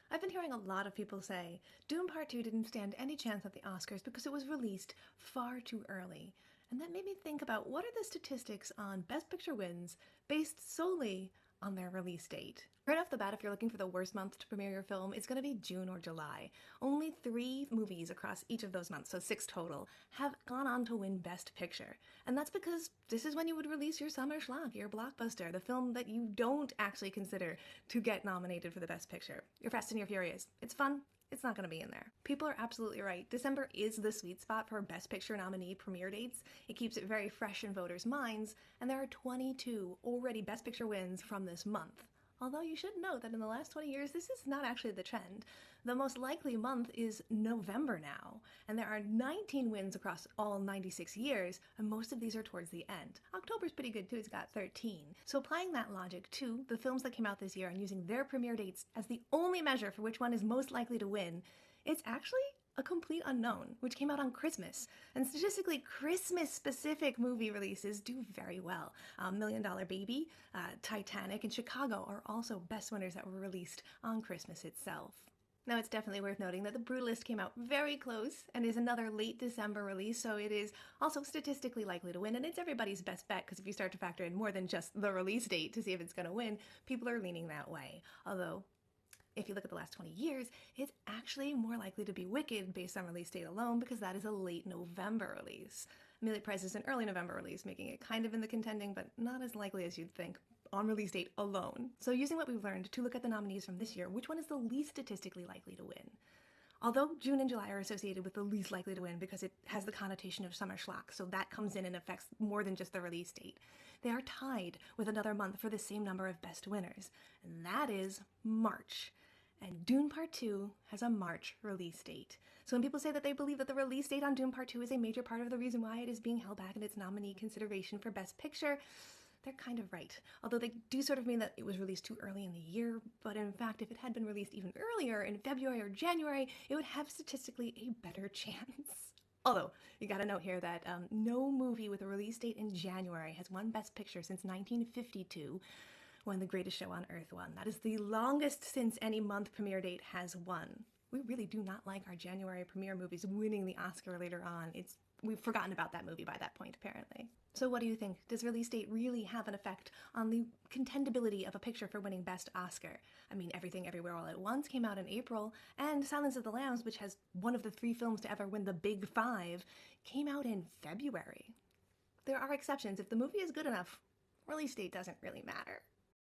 I've been hearing a lot of people say Dune Part 2 didn't stand any chance at the Oscars because it was released far too early. And that made me think about what are the statistics on Best Picture wins based solely on their release date. Right off the bat, if you're looking for the worst month to premiere your film, it's going to be June or July. Only 3 movies across each of those months, so 6 total, have gone on to win Best Picture. And that's because this is when you would release your summer schlock, your blockbuster, the film that you don't actually consider to get nominated for the Best Picture. Your Fast and your Furious. It's fun. It's not going to be in there. People are absolutely right. December is the sweet spot for Best Picture nominee premiere dates. It keeps it very fresh in voters' minds, and there are 22 already Best Picture wins from this month. Although you should note that in the last 20 years, this is not actually the trend. The most likely month is November now, and there are 19 wins across all 96 years, and most of these are towards the end. October's pretty good too, it's got 13. So applying that logic to the films that came out this year and using their premiere dates as the only measure for which one is most likely to win, it's actually a complete unknown, which came out on Christmas. And statistically, Christmas-specific movie releases do very well. Million Dollar Baby, Titanic, and Chicago are also best winners that were released on Christmas itself. Now, it's definitely worth noting that The Brutalist came out very close and is another late December release, so it is also statistically likely to win, and it's everybody's best bet, because if you start to factor in more than just the release date to see if it's going to win, people are leaning that way. Although, if you look at the last 20 years, it's actually more likely to be Wicked based on release date alone, because that is a late November release. Emilia Pérez is an early November release, making it kind of in the contending, but not as likely as you'd think on release date alone. So using what we've learned to look at the nominees from this year, which one is the least statistically likely to win? Although June and July are associated with the least likely to win because it has the connotation of summer schlock, so that comes in and affects more than just the release date, they are tied with another month for the same number of best winners, and that is March. And Dune Part 2 has a March release date. So when people say that they believe that the release date on Dune Part 2 is a major part of the reason why it is being held back in its nominee consideration for Best Picture, they're kind of right. Although they do sort of mean that it was released too early in the year, but in fact, if it had been released even earlier, in February or January, it would have statistically a better chance. Although, you gotta note here that no movie with a release date in January has won Best Picture since 1952, when The Greatest Show on Earth won. That is the longest since any month premiere date has won. We really do not like our January premiere movies winning the Oscar later on. We've forgotten about that movie by that point, apparently. So what do you think? Does release date really have an effect on the contendability of a picture for winning Best Oscar? I mean, Everything Everywhere All at Once came out in April, and Silence of the Lambs, which has one of the 3 films to ever win the Big Five, came out in February. There are exceptions. If the movie is good enough, release date doesn't really matter.